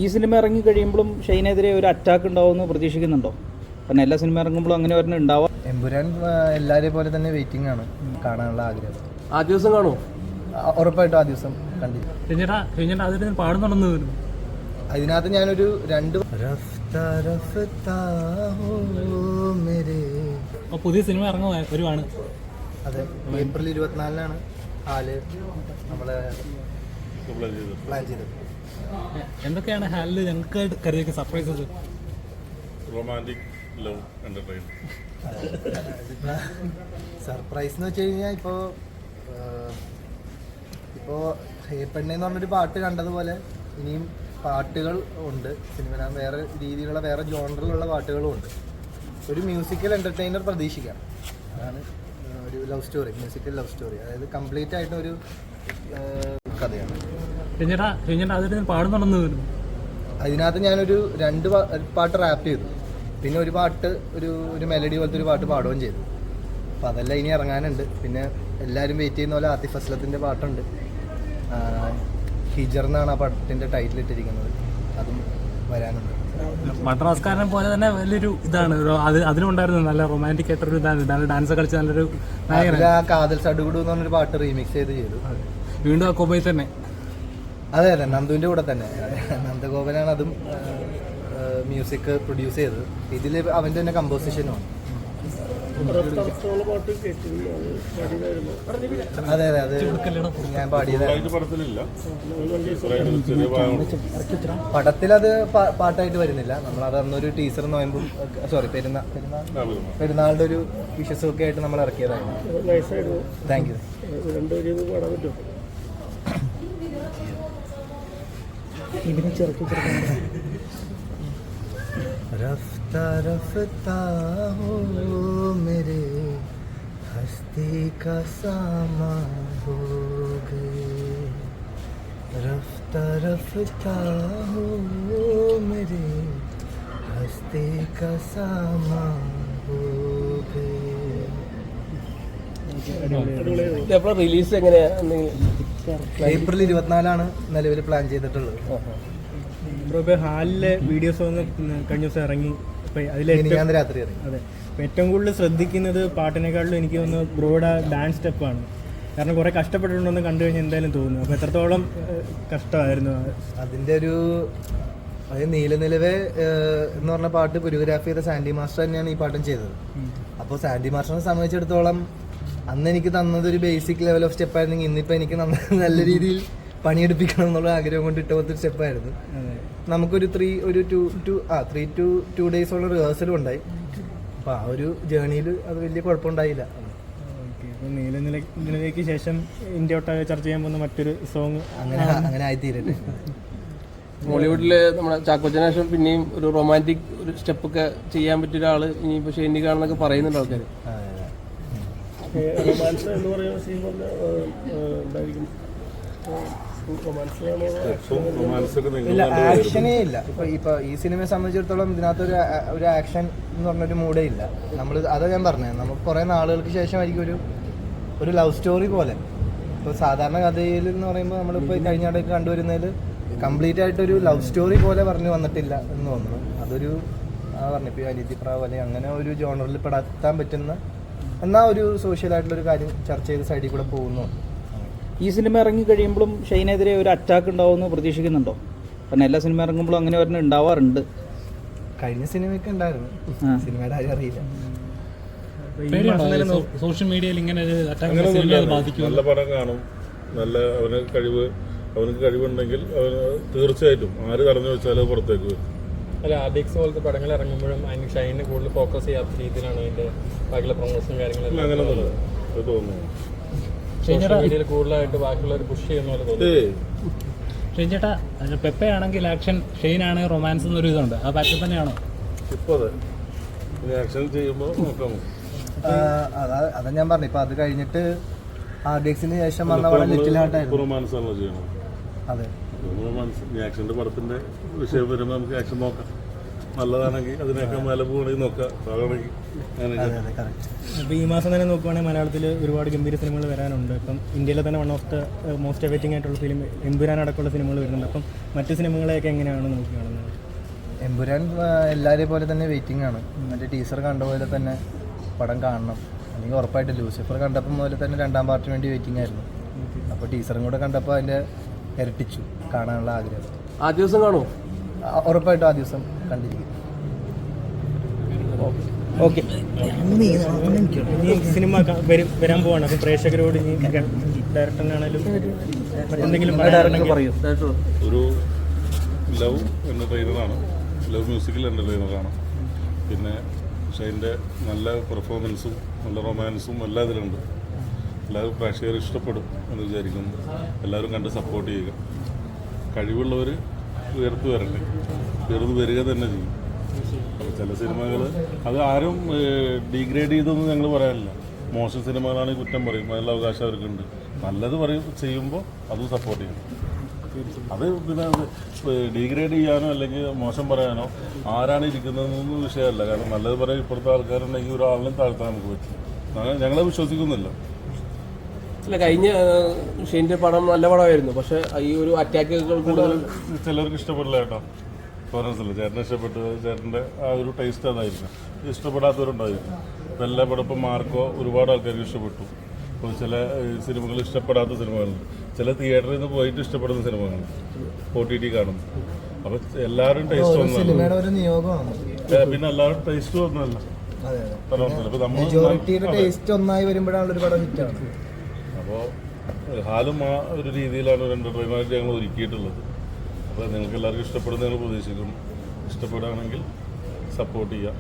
ഈ സിനിമ ഇറങ്ങി കഴിയുമ്പോഴും ഷൈനെതിരെ ഒരു അറ്റാക്ക് ഉണ്ടാവുമെന്ന് പ്രതീക്ഷിക്കുന്നുണ്ടോ? കാരണം എല്ലാ സിനിമ ഇറങ്ങുമ്പോഴും അങ്ങനെ ഒരെണ്ണം ഉണ്ടാവാം. എമ്പുരാൻ എല്ലാവരെയും പോലെ തന്നെ വെയിറ്റിംഗ് ആണ് കാണാനുള്ള ആഗ്രഹം. ആ ദിവസം കാണുമോ? ഉറപ്പായിട്ടും ആ ദിവസം കണ്ടില്ല. അതിനകത്ത് ഞാനൊരു 2 പുതിയ സിനിമ ഇറങ്ങുക വരുവാണ്. അതെ, ഏപ്രിൽ 24-നാണ് ഹാല് നമ്മള് പ്ലാൻ ചെയ്തത്. എന്തൊക്കെയാണ് ഹാലിൽ ഞങ്ങൾക്ക് കരുതിയ surprises? Romantic love entertainment. Surprise എന്ന് വെച്ച് കഴിഞ്ഞാൽ ഇപ്പോൾ ഹേപ്പണ്ണേന്ന് പറഞ്ഞൊരു പാട്ട് കണ്ടതുപോലെ ഇനിയും പാട്ടുകൾ ഉണ്ട് സിനിമ. വേറെ രീതിയിലുള്ള വേറെ ജോണറിലുള്ള പാട്ടുകളും ഉണ്ട്. ഒരു മ്യൂസിക്കൽ എൻ്റർടൈനർ പ്രതീക്ഷിക്കാം. അതാണ് ഒരു love story, musical love story. അതായത് കംപ്ലീറ്റ് ആയിട്ടൊരു കഥയാണ്. അതിനകത്ത് ഞാനൊരു 2 പാട്ട് റാപ്പ് ചെയ്തു, പിന്നെ ഒരു പാട്ട് ഒരു മെലഡി പോലത്തെ ഒരു പാട്ട് പാടുകയും ചെയ്തു. അപ്പോൾ അതെല്ലാം ഇനി ഇറങ്ങാനുണ്ട്. പിന്നെ എല്ലാവരും വെയിറ്റ് ചെയ്യുന്ന പോലെ ആതിഫ് അസ്ലത്തിൻ്റെ പാട്ടുണ്ട്. ഹിജർ എന്നാണ് ആ പാട്ടിൻ്റെ ടൈറ്റിൽ ഇട്ടിരിക്കുന്നത്. അതും വരാനുണ്ട്. മദ്രാസ്കാരനെ പോലെ തന്നെ വലിയൊരു ഇതാണ് അതിനുണ്ടായിരുന്നു. നല്ല റൊമാൻറ്റിക് ആയിട്ടൊരു ഇതാണ്, നല്ല ഡാൻസ് കളിച്ച് നല്ലൊരു ആ കാതൽ സടുകുടു എന്ന് പറഞ്ഞൊരു പാട്ട് റീമിക്സ് ചെയ്തു. വീണ്ടും ആ കോബയിൽ തന്നെ. അതെ, നന്ദുവിൻ്റെ കൂടെ തന്നെ. നന്ദഗോപനാണ് അതും മ്യൂസിക് പ്രൊഡ്യൂസ് ചെയ്തത്. ഇതിൽ അവൻ്റെ തന്നെ കമ്പോസിഷനുമാണ്. അതെ അതെ, അത് ഞാൻ പാടിയത്. പടത്തിലത് പാട്ടായിട്ട് വരുന്നില്ല. നമ്മളത് അന്നൊരു ടീച്ചർ നോയമ്പും പെരുന്നാളിൻ്റെ ഒരു വിഷസും ഒക്കെ ആയിട്ട് നമ്മൾ ഇറക്കിയതായിരുന്നു. Thank you. ഇതിനെ ചെറുക്കി रफ्ता रफ्ता हो मेरे हस्ती का सामा हो गए. रफ्ता रफ्ता हो मेरे हस्ती का सामा हो गए. റിലീസ് എങ്ങനെയാ? ഏപ്രിൽ 24-നാണ് നിലവിൽ പ്ലാൻ ചെയ്തിട്ടുള്ളത്. ബ്രോ, ഹാലിലെ വീഡിയോ സോങ് കഴിഞ്ഞ ദിവസം ഇറങ്ങി. ഞാൻ രാത്രി ഇറങ്ങി. അതെ, ഏറ്റവും കൂടുതൽ ശ്രദ്ധിക്കുന്നത് പാട്ടിനേക്കാളും എനിക്ക് തോന്നുന്നു ബ്രോയുടെ ഡാൻസ് സ്റ്റെപ്പാണ്. കാരണം കുറേ കഷ്ടപ്പെട്ടിട്ടുണ്ടെന്ന് കണ്ടു കഴിഞ്ഞാൽ എന്തായാലും തോന്നുന്നു. അപ്പോൾ എത്രത്തോളം കഷ്ടമായിരുന്നു അതിൻ്റെ അതായത് നീലനിലവേ എന്ന് പറഞ്ഞ പാട്ട് കൊറിയോഗ്രാഫി ചെയ്ത സാൻഡി മാസ്റ്റർ തന്നെയാണ് ഈ പാട്ടും ചെയ്തത്. അപ്പോൾ സാൻഡി മാസ്റ്ററിനെ സംബന്ധിച്ചിടത്തോളം അന്ന് എനിക്ക് തന്നത് ഒരു ബേസിക് ലെവൽ ഓഫ് സ്റ്റെപ്പായിരുന്നെങ്കിൽ ഇന്നിപ്പോൾ എനിക്ക് നല്ല രീതിയിൽ പണിയെടുപ്പിക്കണം എന്നുള്ള ആഗ്രഹം കൊണ്ട് ഇട്ട പോലത്തെ സ്റ്റെപ്പായിരുന്നു. നമുക്കൊരു 3 to 2 ഡേയ്സോളം റിഹേഴ്സലും ഉണ്ടായി. അപ്പോൾ ആ ഒരു ജേണിയിൽ അത് വലിയ കുഴപ്പമുണ്ടായില്ല. നീലനിലയ്ക്ക് ശേഷം ഇന്ത്യ ഒട്ടാകെ ചർച്ച ചെയ്യാൻ പോകുന്ന മറ്റൊരു സോങ് അങ്ങനെ ആയിത്തീരട്ടെ. ബോളിവുഡില് നമ്മുടെ ചാക്കോച്ചന് ശേഷം പിന്നെയും ഒരു റൊമാൻറ്റിക് ഒരു സ്റ്റെപ്പൊക്കെ ചെയ്യാൻ പറ്റിയ ഒരാള് ഇനിയിപ്പോൾ ഷെയ്നിക്കാണെന്നൊക്കെ പറയുന്നുണ്ട് ആൾക്കാർ. ഇല്ല, ആക്ഷനേ ഇല്ല. ഇപ്പൊ ഈ സിനിമയെ സംബന്ധിച്ചിടത്തോളം ഇതിനകത്ത് ഒരു ആക്ഷൻ എന്ന് പറഞ്ഞൊരു മൂഡേ ഇല്ല. അതാ ഞാൻ പറഞ്ഞത്, നമുക്ക് കുറെ നാളുകൾക്ക് ശേഷമായിരിക്കും ഒരു ലവ് സ്റ്റോറി പോലെ. ഇപ്പോൾ സാധാരണ കഥയിൽ എന്ന് പറയുമ്പോൾ നമ്മളിപ്പോൾ കഴിഞ്ഞിടയ്ക്ക് കണ്ടുവരുന്നതിൽ കംപ്ലീറ്റ് ആയിട്ടൊരു ലവ് സ്റ്റോറി പോലെ പറഞ്ഞു വന്നിട്ടില്ല എന്ന് തോന്നുന്നു. അതൊരു പറഞ്ഞിപ്പോൾ അനിത്യപ്രാവ് പോലെ അങ്ങനെ ഒരു ജോണറിൽ പെടാൻ പറ്റുന്ന എന്നാൽ ഒരു സോഷ്യലായിട്ടുള്ളൊരു കാര്യം ചർച്ച ചെയ്ത് സൈഡിൽ കൂടെ പോകുന്നു. ഈ സിനിമ ഇറങ്ങി കഴിയുമ്പോഴും ഷൈനെതിരെ ഒരു അറ്റാക്ക് ഉണ്ടാവുമെന്ന് പ്രതീക്ഷിക്കുന്നുണ്ടോ? കാരണം എല്ലാ സിനിമ ഇറങ്ങുമ്പോഴും അങ്ങനെ ഒരെണ്ണം ഉണ്ടാവാറുണ്ട്. കഴിഞ്ഞ സിനിമയൊക്കെ ഉണ്ടായിരുന്നു, സിനിമയുടെ കാര്യം അറിയില്ല. സോഷ്യൽ മീഡിയയിൽ ഇങ്ങനെ നല്ല പടം കാണും, നല്ല അവനക്ക് കഴിവുണ്ടെങ്കിൽ തീർച്ചയായിട്ടും ആര് തടഞ്ഞു വെച്ചാലും പുറത്തേക്ക് വരും. അല്ല, ആർഡിക്സ് പോലത്തെ പടങ്ങൾ ഇറങ്ങുമ്പോഴും അതിന് ഷൈനെ കൂടുതൽ ഫോക്കസ് ചെയ്യാത്ത രീതിയിലാണ് അതിന്റെ ബാക്കിയുള്ള പ്രൊമോഷനും കാര്യങ്ങളും. അങ്ങനെയൊന്നുമില്ല, അത് തോന്നുന്നു മീഡിയയിൽ കൂടുതലായിട്ട് ബാക്കിയുള്ളവർ പുഷ് ചെയ്യുന്ന പോലെ തോന്നുന്നു. ഷെയ്ൻചേട്ടാ, പെപ്പെ ആണെങ്കിൽ ആക്ഷൻ, ഷെയ്ൻ ആണെങ്കിൽ റൊമാൻസ് എന്നൊരു ഇതുണ്ട്. ആ പാറ്റേൺ തന്നെയാണോ ഇപ്പോൾ? അതെ, ആക്ഷൻ ചെയ്യുമ്പോൾ നോക്കാമോ? അതാ ഞാൻ പറഞ്ഞു. ഇപ്പൊ അത് കഴിഞ്ഞിട്ട് ആർഡിക്സിന് ശേഷം വന്ന പടം ലിറ്റിൽ ഹാർട്ടായിരുന്നു. റൊമാൻസാണല്ലോ ചെയ്യണം. അതെ, റൊമാൻസ്. ആക്ഷൻ്റെ പടത്തിന്റെ വിഷയം വരുമ്പോൾ നമുക്ക് ആക്ഷൻ നോക്കാം. നല്ലതാണെങ്കിൽ അതിനൊക്കെ മേലെ പോകണമെങ്കിൽ നോക്കാം, താഴെയാണെങ്കിൽ അങ്ങനെ അതെ അതെ കറക്റ്റ്. അപ്പോൾ ഈ മാസം തന്നെ നോക്കുവാണെങ്കിൽ മലയാളത്തിൽ ഒരുപാട് ഗംഭീര സിനിമകൾ വരാനുണ്ട്. ഇപ്പം ഇന്ത്യയിലെ തന്നെ one of the most awaiting ആയിട്ടുള്ള ഫിലിം എമ്പുരാൻ അടക്കമുള്ള സിനിമകൾ വരുന്നുണ്ട്. അപ്പം മറ്റു സിനിമകളെയൊക്കെ എങ്ങനെയാണ് നോക്കി കാണുന്നത്? എമ്പുരാൻ എല്ലാവരെയും പോലെ തന്നെ വെയിറ്റിംഗ് ആണ്. മറ്റേ ടീച്ചർ കണ്ട പോലെ തന്നെ പടം കാണണം, അല്ലെങ്കിൽ ഉറപ്പായിട്ട് ലൂസിഫർ കണ്ടപ്പോൾ മുതൽ തന്നെ 2ാം പാർട്ടിന് വേണ്ടി വെയിറ്റിംഗ് ആയിരുന്നു. അപ്പോൾ ടീച്ചറും കൂടെ കണ്ടപ്പോൾ അതിൻ്റെ ഇരട്ടിച്ചു കാണാനുള്ള ആഗ്രഹം. ആ ദിവസം കാണുമോ? ഉറപ്പായിട്ടും ആ ദിവസം കണ്ടിരിക്കും. ഓക്കെ. ഇനി സിനിമ വരാൻ പോവാണ്. അപ്പം പ്രേക്ഷകരോട് ഇനി ഡയറക്ടറിനാണേലും എന്തെങ്കിലും ഡയറക്ടർ പറയൂ. ഒരു ലവ് എൻ്റർടൈനറാണ്, ലവ് മ്യൂസിക്കൽ എൻ്റർടൈനറാണ്. പിന്നെ ഷൈൻ്റെ നല്ല പെർഫോമൻസും നല്ല റൊമാൻസും എല്ലാം ഇതിലുണ്ട്. എല്ലാവരും പ്രേക്ഷകർ ഇഷ്ടപ്പെടും എന്ന് വിചാരിക്കുന്നു. എല്ലാവരും കണ്ട് സപ്പോർട്ട് ചെയ്യുക. കഴിവുള്ളവർ ഉയർന്നു വരട്ടെ, ഉയർന്നു വരിക തന്നെ ചെയ്യും. അപ്പോൾ ചില സിനിമകൾ അത് ആരും ഡീഗ്രേഡ് ചെയ്തൊന്നും ഞങ്ങൾ പറയാനില്ല. മോശം സിനിമകളാണെങ്കിൽ കുറ്റം പറയും, അതിനുള്ള അവകാശം അവർക്കുണ്ട്. നല്ലത് പറയും ചെയ്യുമ്പോൾ അതും സപ്പോർട്ട് ചെയ്യും. അത് പിന്നെ ഡീഗ്രേഡ് ചെയ്യാനോ അല്ലെങ്കിൽ മോശം പറയാനോ ആരാണ് ഇരിക്കുന്നതെന്നൊന്നും വിഷയമല്ല. കാരണം നല്ലത് പറയാൻ ഇപ്പോഴത്തെ ആൾക്കാരുണ്ടെങ്കിൽ ഒരാളിനും താഴ്ത്താൻ നമുക്ക് പറ്റും. ഞങ്ങളെ വിശ്വസിക്കുന്നില്ല. അല്ല, കഴിഞ്ഞ ഷെയിൻ്റെ പടം നല്ല പടമായിരുന്നു, പക്ഷെ ഈ ഒരു അറ്റാക്കുകൾ കൂടുതൽ ചിലർക്ക് ഇഷ്ടപ്പെടില്ല കേട്ടോ. ഫോറൻസില്ല ചേട്ടനെ ഇഷ്ടപ്പെട്ടു, ചേട്ടൻ്റെ ആ ഒരു ടേസ്റ്റ് അതായിരിക്കും. ഇഷ്ടപ്പെടാത്തവരുണ്ടായിരിക്കും. ഇപ്പം എല്ലാ പടം ഇപ്പം മാർക്കോ ഒരുപാട് ആൾക്കാർക്ക് ഇഷ്ടപ്പെട്ടു. ഇപ്പോൾ ചില സിനിമകൾ ഇഷ്ടപ്പെടാത്ത സിനിമകളുണ്ട്. ചില തിയേറ്ററിൽ നിന്ന് പോയിട്ട് ഇഷ്ടപ്പെടുന്ന സിനിമകളുണ്ട്, OTT കാണുന്നു. അപ്പം എല്ലാവരും ടേസ്റ്റ് ഒന്നല്ല. സിനിമയുടെ ഒരു നിയോഗമാണ്. പിന്നെ എല്ലാവരും ടേസ്റ്റ് ഒന്നല്ല. അതെ അതെ. ഇപ്പം നമ്മൾ മെജോറിറ്റിയുടെ ടേസ്റ്റ് ഒന്നായി വരുമ്പോഴാണ് ഒരു പടം ഹിറ്റാണ്. അപ്പോൾ ഹാലും ആ ഒരു രീതിയിലാണ് ഒരു എൻ്റർടൈൻമെൻറ്റ് ഞങ്ങൾ ഒരുക്കിയിട്ടുള്ളത്. അപ്പോൾ നിങ്ങൾക്ക് എല്ലാവർക്കും ഇഷ്ടപ്പെടുന്ന ഞങ്ങൾ പ്രതീക്ഷിക്കുന്നു. ഇഷ്ടപ്പെടുകയാണെങ്കിൽ സപ്പോർട്ട് ചെയ്യുക.